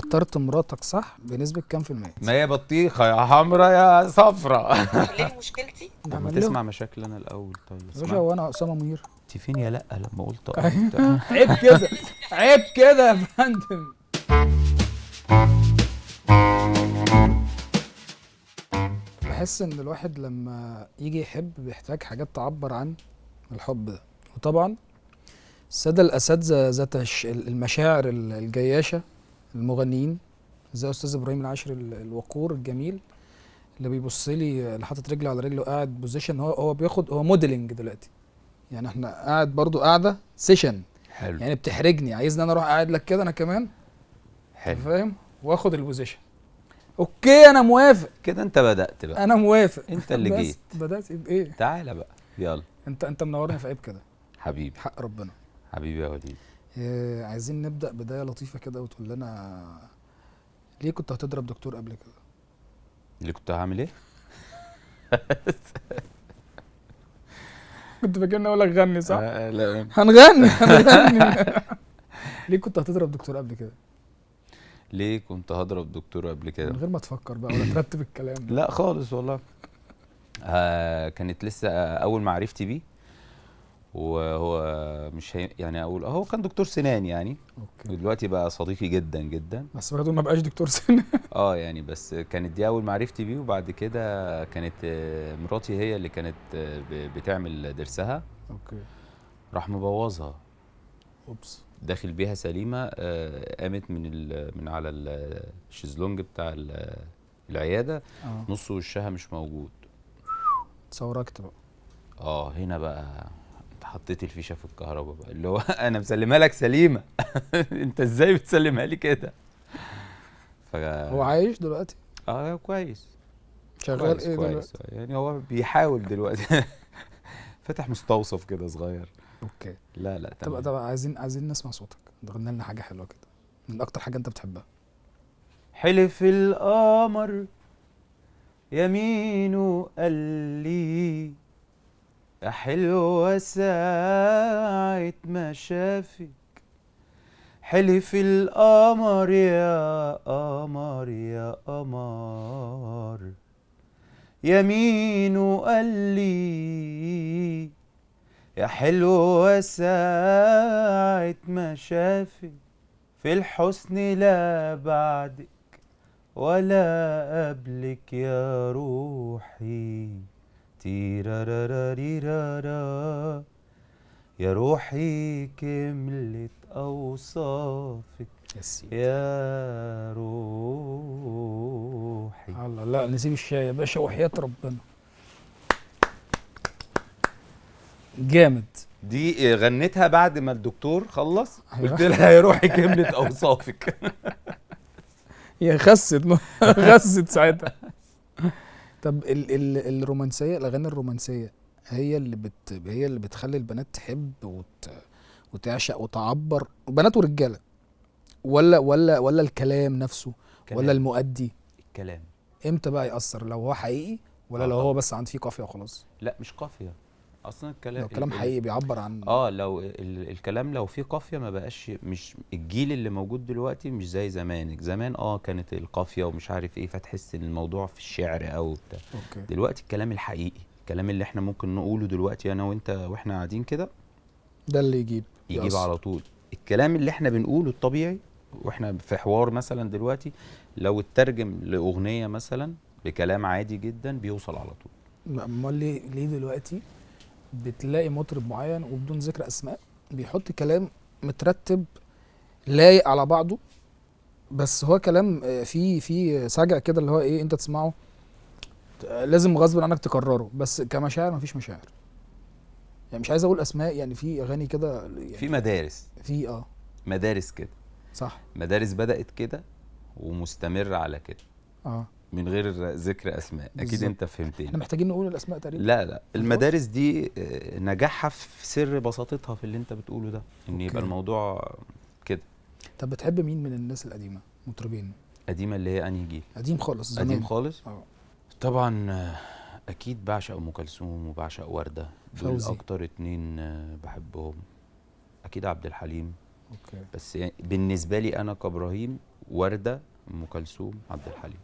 اخترت مراتك صح بنسبه كام في المية؟ ما هي بطيخه يا حمرا يا صفرا. ليه مشكلتي؟ طب ما نعمل له تسمع مشاكل انا الاول. طيب يا باشا، اسمع. هو انا اسامه منير؟ انت فين يا لا لما قلت عيب كده، عيب كده يا فندم. بحس ان الواحد لما يجي يحب بيحتاج حاجات تعبر عن الحب ده، وطبعا الساده الاساتذه ذات المشاعر الجياشه، المغنيين زي استاذ ابراهيم العاشر الوقور الجميل اللي بيبص لي، اللي حاطط رجله على رجله وقاعد بوزيشن، هو بياخد، هو موديلنج دلوقتي. يعني احنا قاعد برضو قاعده سيشن، حلو يعني بتحرجني، عايزني انا اروح قاعد لك كده انا كمان، حلو فاهم، واخد البوزيشن. اوكي انا موافق، كده. انت بدأت بقى، انا موافق. انت اللي بس جيت. بدات بايه؟ تعالى بقى يلا انت منورني في عيب كده، حبيبي. حق ربنا. حبيبي يا وليد. عايزين نبدا بدايه لطيفه كده، وتقول لنا ليه كنت هتضرب دكتور قبل كده؟ اللي كنت هعمل ايه؟ كنت فاكرني اقول لك غني صح؟ لا. هنغني. ليه كنت هتضرب دكتور قبل كده؟ ليه كنت هضرب دكتور قبل من كده؟ غير ما تفكر بقى ولا ترتب الكلام ده. لا خالص والله. كانت لسه اول معرفتي بيه، وهو مش يعني اقول هو كان دكتور سنان يعني، اوكي، ودلوقتي بقى صديقي جدا جدا. بس برضه ما بقاش دكتور سنة. يعني بس كانت دي اول معرفتي بيه، وبعد كده كانت مراتي هي اللي كانت بتعمل ضرسها، اوكي، راح مبوظها، اوبس. داخل بيها سليمه. قامت من على الشيزلونج بتاع العياده، نص وشها مش موجود. تصوركت بقى. هنا بقى انت حطيت الفيشه في الكهرباء بقى، اللي هو انا مسلمها لك سليمه. انت ازاي بتسلمها لي كده؟ هو عايش دلوقتي؟ كويس. شغال كويس ايه كويس دلوقتي؟ يعني هو بيحاول دلوقتي. فتح مستوصف كده صغير. اوكي. لا تمام. طب عايزين نسمع صوتك، تغني لنا حاجه حلوه كده من اكتر حاجه انت بتحبها. حلف القمر يمينه قال لي يا حلوة ساعة ما شافك، حلف القمر يا قمر يا قمر يمينه قال لي يا حلوة ساعة ما شافك، في الحسن لا بعدك ولا قبلك يا روحي، تيراراراريرارا يا روحي كملت أوصافك يا سيدي يا روحي. الله، لا نسيب الشاي يا باشا وحياة ربنا. جامد. دي غنيتها بعد ما الدكتور خلص، أيوة. قلت لها يا روحي كملت أوصافك. هي خست ساعتها. طب الرومانسيه، الاغاني الرومانسيه هي اللي بتخلي البنات تحب وتعشق وتعبر، بنات ورجاله، ولا الكلام نفسه، ولا المؤدي؟ الكلام. امتى بقى يأثر؟ لو هو حقيقي ولا لو طبعا. هو بس عند فيه قافيه وخلاص؟ لا مش قافية اصلا الكلام. لو كلام حقيقي بيعبر عن لو الكلام لو فيه قافيه ما بقاش، مش الجيل اللي موجود دلوقتي مش زي زمان كانت القافيه ومش عارف ايه، فتحس ان الموضوع في الشعر او بتاع. اوكي. دلوقتي الكلام الحقيقي، الكلام اللي احنا ممكن نقوله دلوقتي انا وانت واحنا قاعدين كده، ده اللي يجيب على طول. الكلام اللي احنا بنقوله الطبيعي واحنا في حوار مثلا دلوقتي، لو اترجم لاغنيه مثلا بكلام عادي جدا بيوصل على طول. امال ليه دلوقتي بتلاقي مطرب معين وبدون ذكر اسماء بيحط كلام مترتب لايق على بعضه، بس هو كلام فيه سجع كده، اللي هو ايه، انت تسمعه لازم غصب عنك تكرره، بس كمشاعر مفيش مشاعر. يعني مش عايز اقول اسماء، يعني في اغاني كده يعني في مدارس، في مدارس كده، صح، مدارس بدأت كده ومستمرة على كده من غير ذكر اسماء. بالزبط. اكيد انت فهمتني. احنا محتاجين نقول الاسماء تقريبا. لا المدارس دي نجاحها في سر بساطتها في اللي انت بتقوله ده، ان يبقى الموضوع كده. طب بتحب مين من الناس القديمه مطربين؟ قديمه اللي هي انهي جيل؟ قديم خالص، زمان. قديم خالص. طبعا اكيد بعشق ام كلثوم وبعشق ورده، دول اكتر اتنين بحبهم. اكيد عبد الحليم. اوكي. بس يعني بالنسبه لي انا كابراهيم وردة، ام كلثوم، عبد الحليم.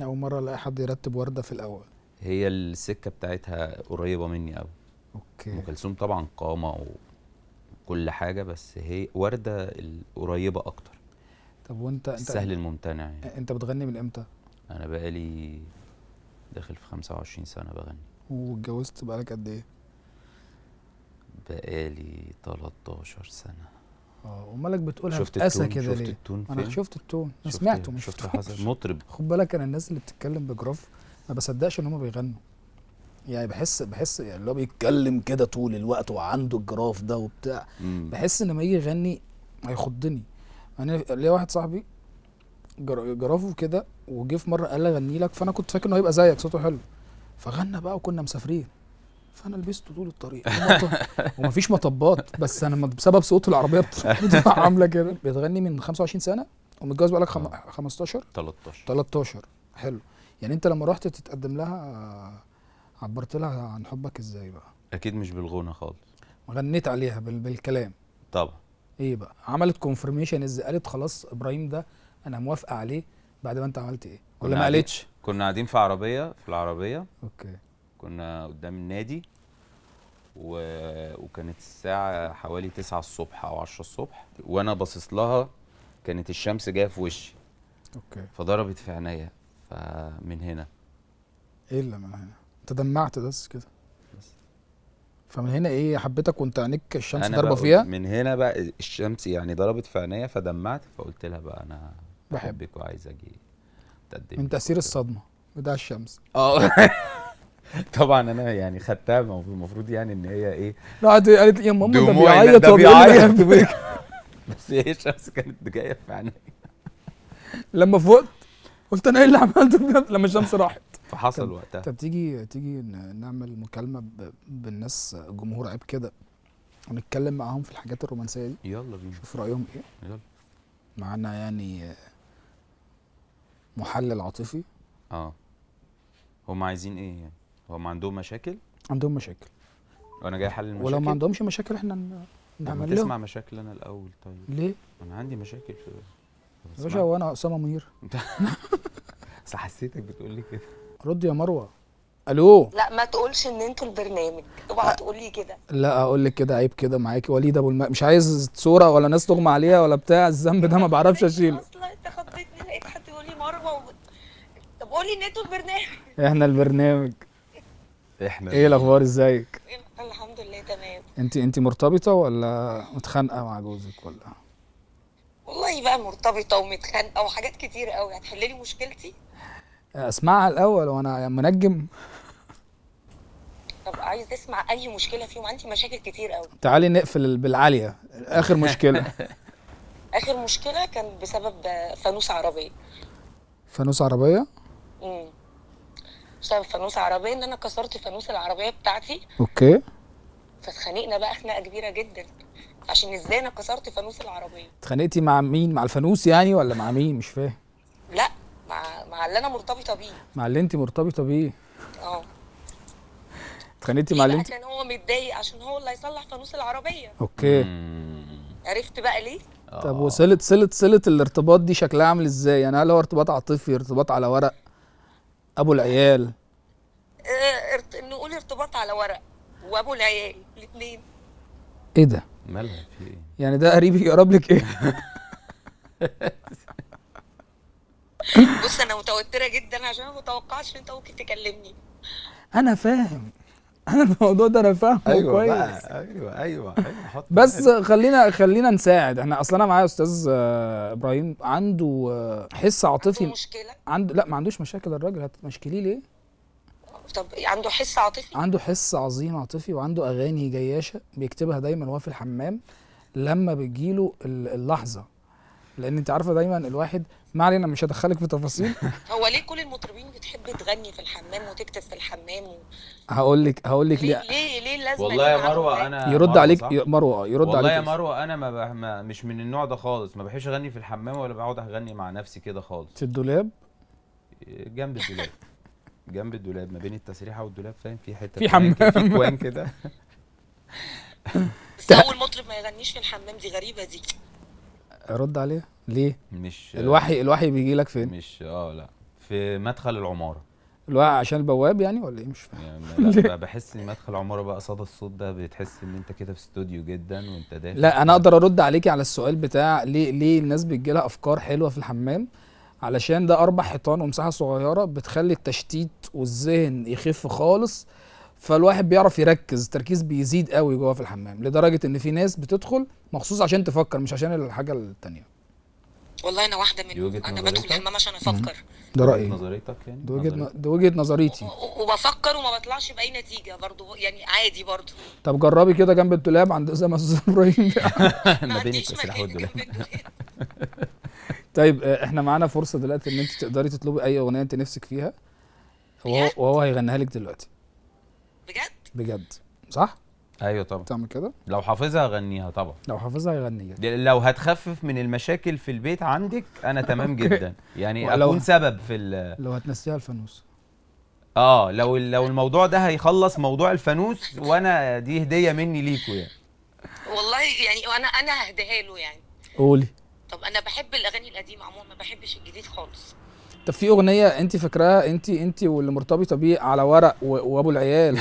اول مره الاقي حد يرتب ورده في الاول. هي السكة بتاعتها قريبة مني قوي. ام اوكي. كلثوم طبعا قامة وكل حاجة، بس هي وردة القريبة اكتر، طب وانت السهل الممتنع يعني. انت بتغني من امتى؟ انا بقالي داخل في 25 سنة بغني. واتجوزت بقالك قد ايه؟ بقالي 13 سنة. ومالك بتقولها شفت بأسى التون؟ كده شفت ليه؟ التون انا فين؟ شفت التون، انا شفت سمعته مش شفت شفتوش. حصل مطرب. خد بالك انا الناس اللي بتتكلم بجراف ما بصدقش ان هم بيغنوا. يعني بحس يعني اللي هو بيتكلم كده طول الوقت وعنده الجراف ده وبتاع، بحس ان لما يجي يغني هيخضني. انا ليا واحد صاحبي جرافه كده، وجه في مره قال لي اغني لك، فانا كنت فاكر انه هيبقى زيك صوته حلو، فغنى بقى وكنا مسافرين، فانا لبسته طول الطريق ومفيش مطبات، بس انا بسبب صوت العربيه بتبقى عامله كده. بتغني من 25 سنه ومتجوز بقالك 15 13. حلو. يعني انت لما رحت تتقدم لها عبرت لها عن حبك ازاي بقى؟ اكيد مش بالغنى خالص. غنيت عليها بالكلام؟ طبعا. ايه بقى عملت كونفرميشن ازاي؟ قالت خلاص ابراهيم ده انا موافقه عليه بعد ما انت عملت ايه؟ ولا ما قالتش؟ كنا قاعدين في عربية، اوكي. كنا قدام النادي وكانت الساعة حوالي 9 الصبح او 10 الصبح، وانا باصص لها، كانت الشمس جاية في وشي، اوكي. فضربت في عينيا، فمن هنا. ايه اللي من هنا؟ انت دمعت بس كده؟ بس. فمن هنا ايه حبيتك وانت عينيك الشمس انا ضاربه بقى فيها؟ من هنا بقى الشمس يعني ضربت في عينيا فدمعت، فقلت لها بقى انا بحب. بحبك وعايز اجي تقدم من لي تأثير وكده. الصدمة بتاع الشمس. طبعا انا يعني خدتها، المفروض يعني ان هي ايه، راحت قالت يا ماما ده دموع بيعيط ده وبيقول لي بيعيط بحبك. بس هي الشمس كانت جايه في عينيا، لما فقت قلت انا ايه اللي عملته بجد لما الشمس راحت. فحصل وقتها. طب تيجي نعمل مكالمة بالناس جمهور عيب كده، ونتكلم معاهم في الحاجات الرومانسية دي، يلا بينا. شوف رأيهم ايه. يلا. معانا يعني محلل عاطفي. هم عايزين ايه يعني؟ هم عندهم مشاكل؟ عندهم مشاكل، وانا جاي احل المشاكل. ولو ما عندهمش مشاكل احنا نعمل لهم. تسمع مشاكل انا الاول طيب. ليه؟ انا عندي مشاكل في يا باشا هو انا اسامه منير؟ بس حسيتك بتقول لي كده. رد يا مروه. الو. لا ما تقولش ان انتوا البرنامج، اوعى تقول لي كده. لا اقول لك كده عيب كده معاكي وليد ابو مش عايز صوره ولا ناس تغمى عليها ولا بتاع، الذنب ده ما بعرفش اشيله. اصلا انت خضتني، لقيت حد يقول لي مروه طب قولي ان انتوا البرنامج. احنا البرنامج. احنا ايه الاخبار ازيك؟ الحمد لله تمام. انت مرتبطه ولا متخانقه مع جوزك ولا؟ والله بقى مرتبطه ومتخانقه وحاجات كتير قوي. هتحلي لي مشكلتي؟ اسمعها الاول وانا منجم. طب عايز تسمع اي مشكله فيهم؟ عندي مشاكل كتير قوي. تعالي نقفل بالعاليه. اخر مشكله. اخر مشكله كان بسبب فانوس عربيه. فانوس عربيه؟ بسبب فانوس عربيه، ان انا كسرت فانوس العربيه بتاعتي. اوكي. فاتخانقنا بقى خناقه كبيره جدا عشان ازاي انا كسرت فانوس العربيه. اتخانقتي مع مين؟ مع الفانوس يعني ولا مع مين؟ مش فاهم. لا مع اللي انا مرتبطه بيه. مع اللي انت مرتبطه بيه؟ اه. اتخانقتي مع اللي انت؟ عشان هو متضايق عشان هو اللي هيصلح فانوس العربيه. اوكي. عرفت بقى ليه؟ طب وصلة الارتباط دي شكلها عامل ازاي؟ يعني هل هو ارتباط عاطفي، ارتباط على ورق، ابو العيال؟ نقول ارتباط على ورق وابو العيال الاثنين. ايه ده؟ مالها في ايه؟ يعني ده قريبي يقرب لك ايه؟ بص انا متوتره جدا عشان ما متوقعش ان انت ممكن تكلمني. انا فاهم، انا الموضوع ده انا فاهمه ايوه كويس بقى. ايوه حط بس خلينا نساعد. احنا اصلا انا معايا استاذ ابراهيم عنده حس عاطفي. عنده مشكله؟ لا ما عندوش مشاكل الراجل، هتمشكليه ليه؟ طب عنده حس عاطفي؟ عنده حس عظيم عاطفي، وعنده اغاني جياشه بيكتبها دايما وهو في الحمام لما بتجيله اللحظه، لان انت عارفه دايما الواحد، ما علينا مش هدخلك في تفاصيل. هو ليه كل المطربين بتحب تغني في الحمام وتكتب في الحمام هقول لك ليه لازم؟ والله يا مروه انا يرد مروة عليك صح؟ مروه يرد والله عليك. يا مروه انا مش من النوع ده خالص، ما بحبش اغني في الحمام ولا بقعد اغني مع نفسي كده خالص. في الدولاب؟ جنب الدولاب. جنب الدولاب ما بين التسريحه والدولاب، فاهم؟ في حته في حمام في كوان كده. بس اول مطرب ما يغنيش في الحمام، دي غريبه دي. رد عليه ليه؟ مش الوحي بيجي لك فين؟ مش لا، في مدخل العماره. الوحي عشان البواب يعني ولا ايه؟ مش فاهم. يعني لا بحس ان مدخل العماره بقى صدى الصوت ده بتحس ان انت كده في استوديو جدا وانت داخل. لا انا اقدر ارد عليكي على السؤال بتاع ليه الناس بتجي لها افكار حلوه في الحمام. علشان ده 4 حيطان ومساحه صغيره بتخلي التشتيت والذهن يخف خالص. فالواحد بيعرف يركز، التركيز بيزيد قوي جوه في الحمام، لدرجه ان في ناس بتدخل مخصوص عشان تفكر مش عشان الحاجه التانية. والله انا واحده دي منهم، وجهة انا بدخل نظريتك؟ الحمام عشان افكر. ده وجهة رايي، نظريتك يعني ده وجهه نظريتي. وبفكر وما بطلعش باي نتيجه برضو، يعني عادي برضو. طب جربي كده جنب الدولاب عند زي ما استاذ ابراهيم ما ما بين عنديش التسريح مكان والدولاب. جنب الدولاب. طيب احنا معانا فرصه دلوقتي ان انت تقدري تطلبي اي اغنيه انت نفسك فيها، بجد؟ وهو هيغنيها لك دلوقتي. بجد؟ بجد صح؟ ايوه طبعا، تعمل كده؟ لو حافظها اغنيها طبعا. لو حافظها هيغنيها. لو هتخفف من المشاكل في البيت عندك انا تمام جدا، يعني ولو- اكون سبب في لو هتنسيها الفانوس. لو الموضوع ده هيخلص موضوع الفانوس، وانا دي هديه مني ليكوا يعني. والله يعني انا ههديها له يعني. قولي. طب انا بحب الاغاني القديمه عموما، ما بحبش الجديد خالص. طب في اغنيه انت فاكراها، انت واللي مرتبطه بيه على ورق وابو العيال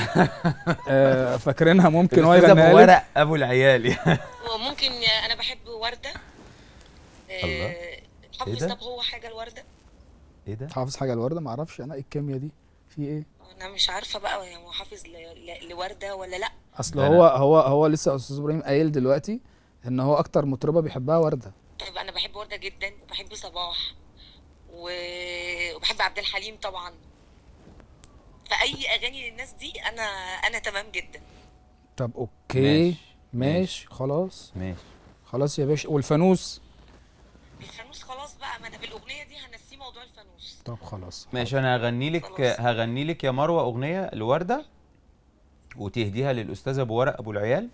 فاكرينها؟ ممكن هو الأستاذ يغنيها ابو لك. ورق ابو العيال يعني. وممكن انا بحب ورده. الله. حافظ؟ ده؟ طب هو حاجه الورده؟ ايه ده؟ حافظ حاجه الورده؟ ما اعرفش انا ايه الكيمياء دي، في ايه؟ انا مش عارفه بقى هو حافظ لورده ولا لا. اصل ده هو لسه استاذ ابراهيم قايل دلوقتي ان هو اكتر مطربه بيحبها ورده. طيب انا بحب ورده جدا، وبحب صباح وبحب عبد الحليم طبعا. فاي اغاني للناس دي انا تمام جدا. طب اوكي، ماشي. خلاص ماشي. خلاص يا باشا. والفانوس؟ الفانوس خلاص بقى، ما انا بالاغنيه دي هنسيه موضوع الفانوس. طب خلاص ماشي، انا هغني لك يا مروه اغنيه لورده، وتهديها للاستاذ ابو ورق ابو العيال.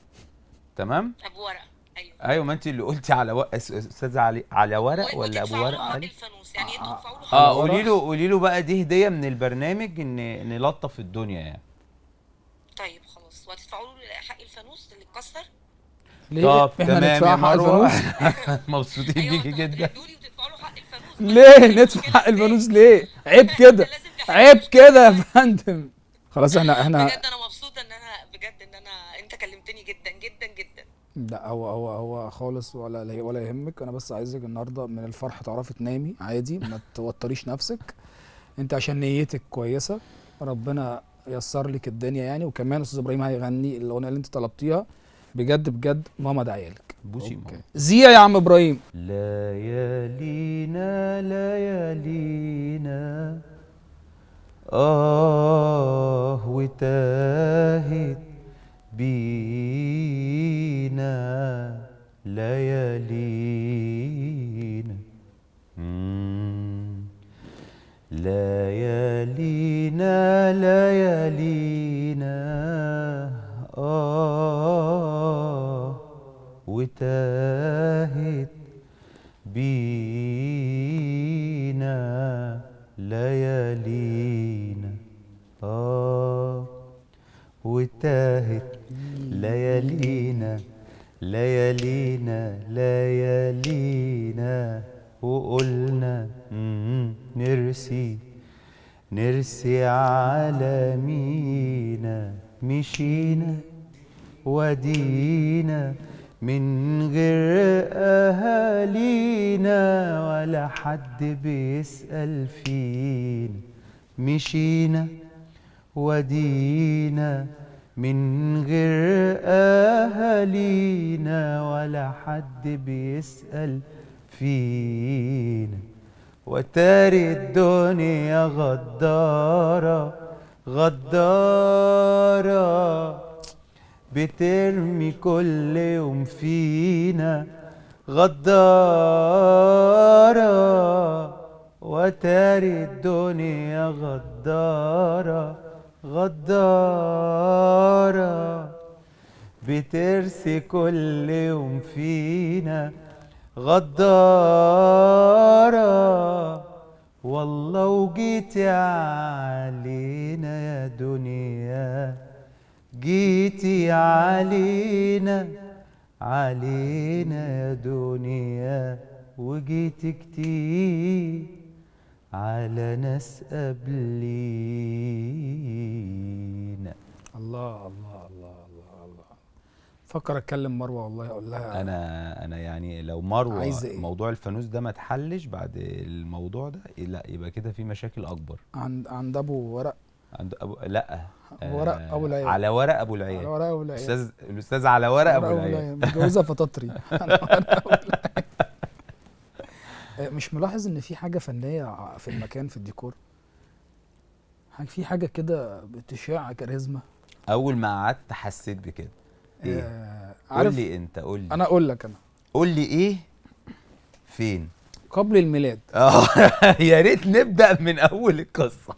تمام؟ ابو ورقه. ايوه ايوه، ما انت اللي قلتي استاذ على ورق ولا ابو وتدفعوا ورق له حق علي؟ الفانوس، يعني انتوا تدفعوا له حق. على قولي له بقى دي هديه من البرنامج ان نلطف الدنيا يعني. طيب خلاص، وهتدفعوا له حق الفانوس اللي اتكسر. ليه طب احنا تمام يا ندفع حق مروه. الفانوس؟ مبسوطين ايوه بيكي جدا. هتردوا لي وتدفعوا له حق الفانوس. ليه ندفع حق الفانوس ليه؟ عيب كده، عيب كده يا فندم. خلاص احنا بجد انا مبسوطه ان انت كلمتني جدا جدا جدا. لا هو خالص ولا يهمك. انا بس عايزك النهارده من الفرح تعرفي تنامي عادي، ما توتريش نفسك انت عشان نيتك كويسه. ربنا ييسر لك الدنيا يعني. وكمان استاذ ابراهيم هيغني الاغنيه اللي انت طلبتيها. بجد بجد ماما دعيالك. بوسي ماما. زيا يا عم ابراهيم. ليالينا ليالينا وتاهت بينا ليالينا. ليالينا ليالينا وتاهت بينا ليالينا وتاهت ليالينا ليالينا ليالينا وقلنا نرسي على مينا. مشينا ودينا من غير أهالينا ولا حد بيسأل فينا. مشينا ودينا من غير أهالينا ولا حد بيسأل فينا. وتاري الدنيا غدارة غدارة بترمي كل يوم فينا غدارة. وتاري الدنيا غدارة غدارة بترسي كل يوم فينا غدارة. والله وجيتي علينا يا دنيا، جيتي علينا علينا يا دنيا وجيت كتير على ناس قبلينا. الله الله الله الله الله. فكر اتكلم مروه والله اقول لها انا يعني لو مروه عايزة إيه؟ موضوع الفانوس ده ما اتحلش بعد الموضوع ده، لا يبقى كده في مشاكل اكبر. عند ابو ورق، عند لا ورق ابو العيال، على ورق ابو على العيال. ورق ابو العيال، الاستاذ على ورق ابو ورق ابو العيال. العيال متجوزه فطاطري. على ورق أبو العيال. مش ملاحظ ان في حاجه فنيه في المكان في الديكور؟ في حاجه كده بتشع كاريزما. اول ما قعدت حسيت بكده. ايه؟ قول عارف، لي انت، قول لي. انا اقول لك، انا قول لي ايه فين. قبل الميلاد يا ريت نبدا من اول القصه.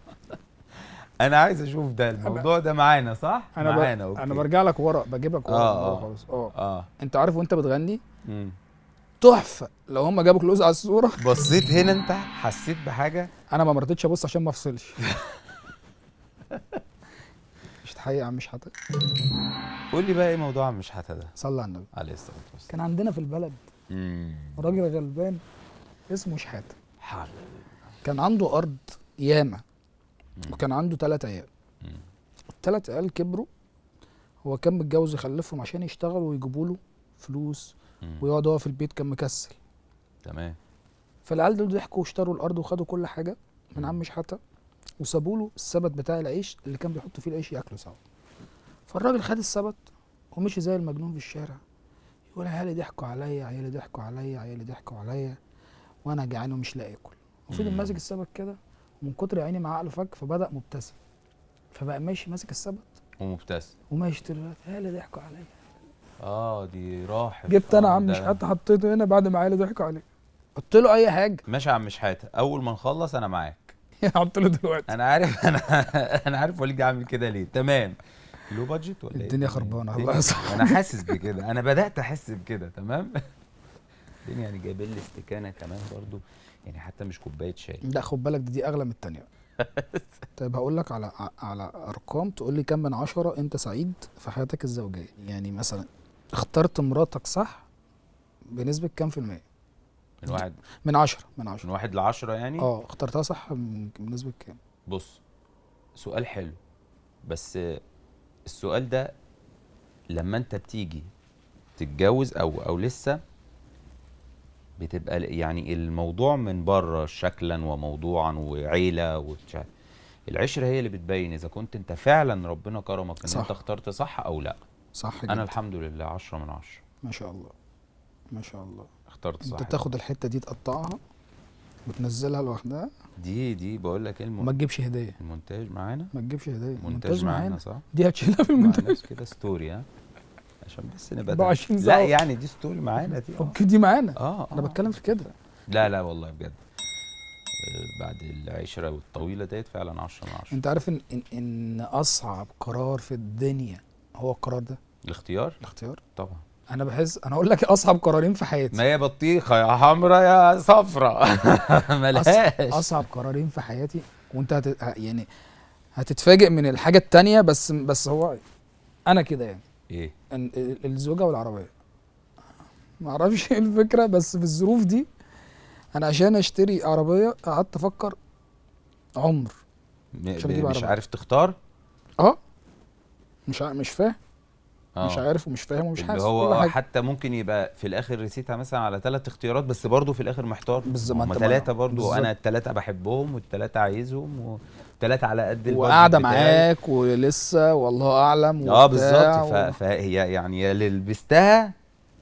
انا عايز اشوف ده الموضوع ده معانا صح؟ معانا اوكي. انا برجع لك ورا، بجيب لك ورا اه خالص. اه انت عارف وانت بتغني مم. تحفه، لو هم جابوا كلوز على الصوره. بصيت هنا انت حسيت بحاجه؟ انا ما رضيتش ابص عشان ما افصلش. مش تحقيق يا عم مش حتى. قول لي بقى ايه موضوع عم مش حتى ده؟ صلى على النبي. عليه الصلاه والسلام. كان عندنا في البلد راجل غلبان اسمه شحاته، حال. كان عنده ارض ياما، وكان عنده 3 عيال. ال3 عيال كبروا، هو كان متجوز يخلفهم عشان يشتغلوا ويجيبوا له فلوس، ويقعد هو في البيت كان مكسل. تمام. فالعيال دول ضحكوا واشتروا الارض وخدوا كل حاجه من عم شحاته، وسابوا له السبت بتاع العيش اللي كان بيحطوا فيه العيش ياكلوا سوا. فالراجل خد السبت ومشي زي المجنون في الشارع، يقول عيالي ضحكوا عليا، عيالي ضحكوا عليا، عيالي ضحكوا عليا، وانا جعان ومش لاقي اكل. وفضل ماسك السبت كده، ومن كتر عيني مع عقله فك، فبدا مبتسم، فبقى ماشي ماسك السبت ومبتسم وماشي طول الوقت، عيالي ضحكوا عليا. دي راحت. جبت انا عم مش حتى حطيته هنا بعد ما عيالي ضحكوا عليه، قلت له اي حاجه. ماشي يا عم شحاته، اول ما نخلص انا معاك. حط له دلوقتي. انا عارف انا عارف وليد عامل كده ليه. تمام. لو بادجت ولا ايه؟ الدنيا خربانه الله يصلح. انا حاسس بكده، انا بدات احس بكده. تمام. الدنيا يعني جايبين لي استكانه كمان برضو، يعني حتى مش كوبايه شاي. لا خد بالك دي اغلى من التانيه. طيب هقول لك على ارقام تقول لي كم من 10 انت سعيد في حياتك الزوجيه. يعني مثلا اخترت مراتك صح بنسبه كام في الميه؟ من واحد من 10 من 1 ل10 يعني. اخترتها صح بنسبه كام؟ بص، سؤال حلو، بس السؤال ده لما انت بتيجي تتجوز او لسه بتبقى يعني الموضوع من بره شكلا وموضوعا وعيله العشره هي اللي بتبين اذا كنت انت فعلا ربنا كرمك ان صح. انت اخترت صح او لا. صح انا جدا. الحمد لله 10 من 10. ما شاء الله ما شاء الله. اخترت صح. انت تاخد الحته دي تقطعها وتنزلها لوحدها. دي بقول لك ايه وما تجيبش هديه. المونتاج معانا. ما تجيبش هديه. المونتاج معانا صح. دي هتشيلها في المونتاج. معناش كده ستوري ها، عشان بس نبقى 24 لا ساعة. يعني دي ستوري معانا دي. اوكي دي معانا. انا اه بتكلم في كده. لا والله بجد. بعد العشره والطويله ديت فعلا 10 من 10. انت عارف ان اصعب قرار في الدنيا هو القرار ده. الاختيار طبعا. انا بحس انا اقول لك اصعب قرارين في حياتي. ما هي بطيخه يا حمرا يا صفرا. ملهاش. اصعب قرارين في حياتي، وانت يعني هتتفاجئ من الحاجه التانية، بس هو انا كده يعني. ايه؟ الزوجه والعربيه. ما اعرفش ايه الفكره، بس في الظروف دي انا عشان اشتري عربيه قعدت افكر عمر عشان اجيب مش عربيه. عارف تختار. مش فاهم. مش عارف ومش فاهم ومش حاسس. اللي هو حتى ممكن يبقى في الاخر رسيتها مثلا على 3 اختيارات، بس برضه في الاخر محتار. هم 3 برضه، انا ال3 بحبهم وال3 عايزهم و3 على قد البادجت وقاعده معاك ولسه والله اعلم. بالظبط. فهي يعني يا لبستها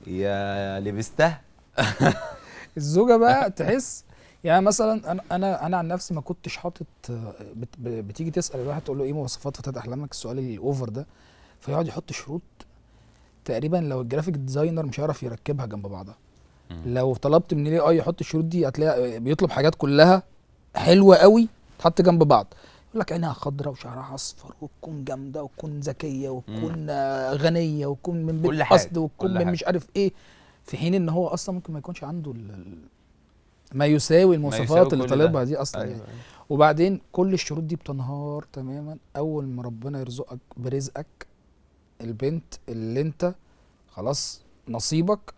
يا لبستها. الزوجه بقى تحس يعني مثلا انا عن نفسي ما كنتش حاطط. بتيجي تسال الواحد تقول له ايه مواصفات فتاة احلامك، السؤال الاوفر ده، فيقعد يحط شروط تقريبا لو الجرافيك ديزاينر مش هيعرف يركبها جنب بعضها. لو طلبت من الاي اي يحط الشروط دي هتلاقي بيطلب حاجات كلها حلوه قوي تحط جنب بعض. يقول لك عينها خضراء وشعرها اصفر وتكون جامده وتكون ذكيه وتكون غنيه وتكون من بيت قصد وتكون من مش عارف ايه، في حين ان هو اصلا ممكن ما يكونش عنده ما يساوي المواصفات اللي طالبها دي اصلا. أيوة. يعني وبعدين كل الشروط دي بتنهار تماما اول ما ربنا يرزقك برزقك البنت اللي انت خلاص نصيبك،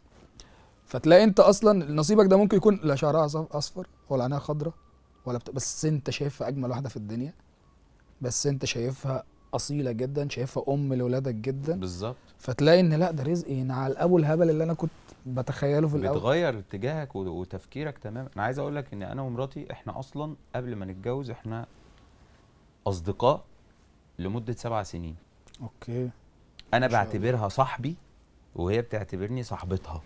فتلاقي انت اصلا نصيبك ده ممكن يكون لا شعرها اصفر ولا عينها خضراء بس انت شايفها اجمل واحده في الدنيا، بس انت شايفها اصيله جدا، شايفها ام لاولادك جدا، بالظبط. فتلاقي ان لا ده رزقي على الابو الهبل اللي انا كنت بتخيله في الاول. بتغير اتجاهك وتفكيرك تماما. انا عايز اقول لك ان انا ومراتي احنا اصلا قبل ما نتجوز احنا اصدقاء لمده 7 سنين. اوكي. انا ما شاء الله. بعتبرها صاحبي وهي بتعتبرني صاحبتها.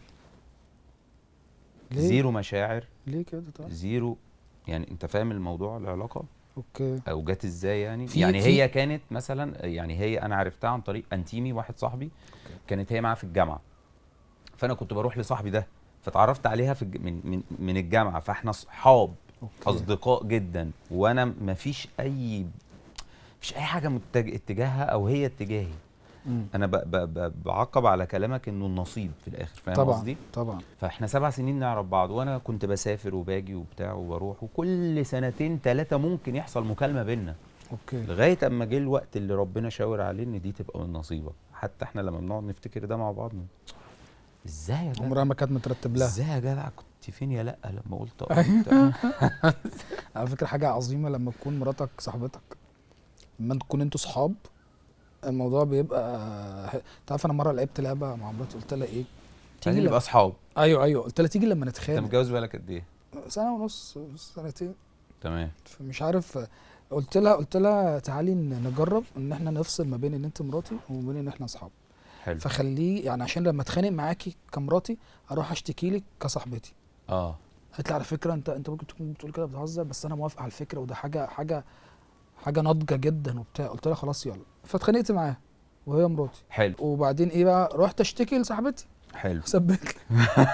ليه؟ زيرو مشاعر، ليه كده طيب؟ زيرو. يعني انت فاهم الموضوع، العلاقه اوكي. او جت ازاي يعني. في- يعني في- هي كانت مثلا، يعني هي انا عرفتها عن طريق انتيمي، واحد صاحبي كانت هي معاه في الجامعه، فانا كنت بروح لصاحبي ده فتعرفت عليها من الجامعه، فاحنا صحاب اوكي. اصدقاء جدا. وانا مفيش اي حاجه اتجاهها او هي اتجاهي. مم. انا بعقب على كلامك انه النصيب في الاخر، فاهم طبعا قصدي؟ طبعا. فاحنا 7 سنين نعرف بعض، وانا كنت بسافر وباجي وبتاع وبروح، وكل 2 3 ممكن يحصل مكالمه بينا، اوكي. لغايه اما جه الوقت اللي ربنا شاور عليه ان دي تبقى من نصيبك. حتى احنا لما بنقعد نفتكر ده مع بعض، ازاي يا جدع، عمرها ما كانت مترتب لها. ازاي يا جدع كنت فين يا لا لما قلت على فكره حاجه عظيمه لما تكون مراتك صاحبتك، لما تكون انتوا صحاب الموضوع بيبقى تعرف. انا مره لعبت لعبه مع مراتي، قلت لها ايه، عايزين لما- نبقى اصحاب. ايوه قلت لها تيجي لما انت نتخانق. متجوز بقالك قد ايه؟ سنه ونص، سنتين، تمام. فمش عارف. قلت لها تعالي نجرب ان احنا نفصل ما بين ان انت مراتي وما بين ان احنا اصحاب. حلو. فخليه يعني عشان لما اتخانق معاكي كمراتي اروح اشتكي لك كصاحبتي. اه قالت لي على فكره انت ممكن تكون بتقول كده بتهزر، بس انا موافقه على الفكره، وده حاجه ناضجه جدا وبتاع. قلت لها خلاص يلا، فاتخانقت معاها وهي مراتي. حلو. وبعدين ايه بقى، رحت اشتكي لصاحبتي، حلو. ثبت لي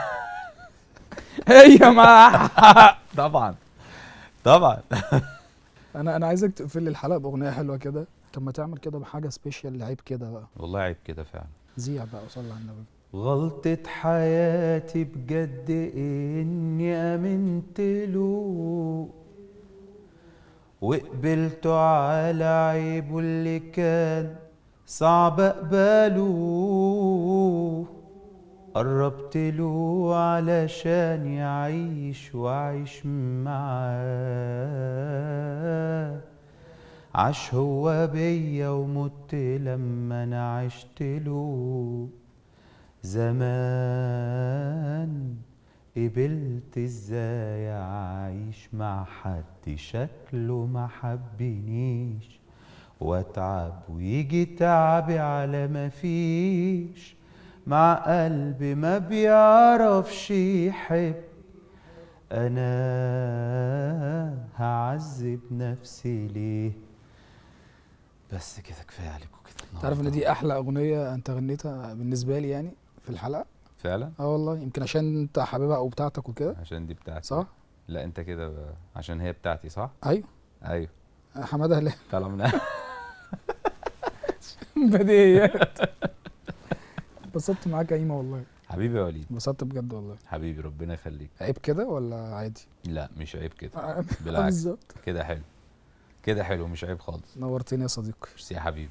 هي معاها. طبعا طبعا. انا عايزك تقفل لي الحلقه باغنيه حلوه كده. طب ما تعمل كده بحاجه سبيشال، لعيب كده بقى، والله عيب كده فعلا. زيع بقى وصلي على النبي. غلطة حياتي بجد إني آمنت له وقبلته على عيبه اللي كان صعب أقبله. قربت له علشان يعيش وأعيش معاه. عاش هو بيا ومت لما أنا عشت له. زمان قبلت ازاي اعيش مع حد شكله ما حبنيش، واتعب ويجي تعبي على ما فيش، مع قلب ما بيعرفش يحب. انا هعذب نفسي ليه؟ بس كده كفايه عليكم كده تعرف ان النهاردة. دي احلى اغنيه انت غنيتها بالنسبه لي يعني في الحلقه. فعلا والله يمكن عشان انت حبيبها او بتاعتك وكده. عشان دي بتاعتي. صح. لا انت كده عشان هي بتاعتي صح. ايوه ايوه حماده هلال طالع من بديهيات. انبسطت معاك يا ايمه والله، حبيبي يا وليد، انبسطت بجد والله. حبيبي ربنا يخليك. عيب كده ولا عادي؟ لا مش عيب كده، آه، بالعكس بالظبط. كده حلو، كده حلو مش عيب خالص. نورتني يا صديقي. ميرسي يا حبيبي.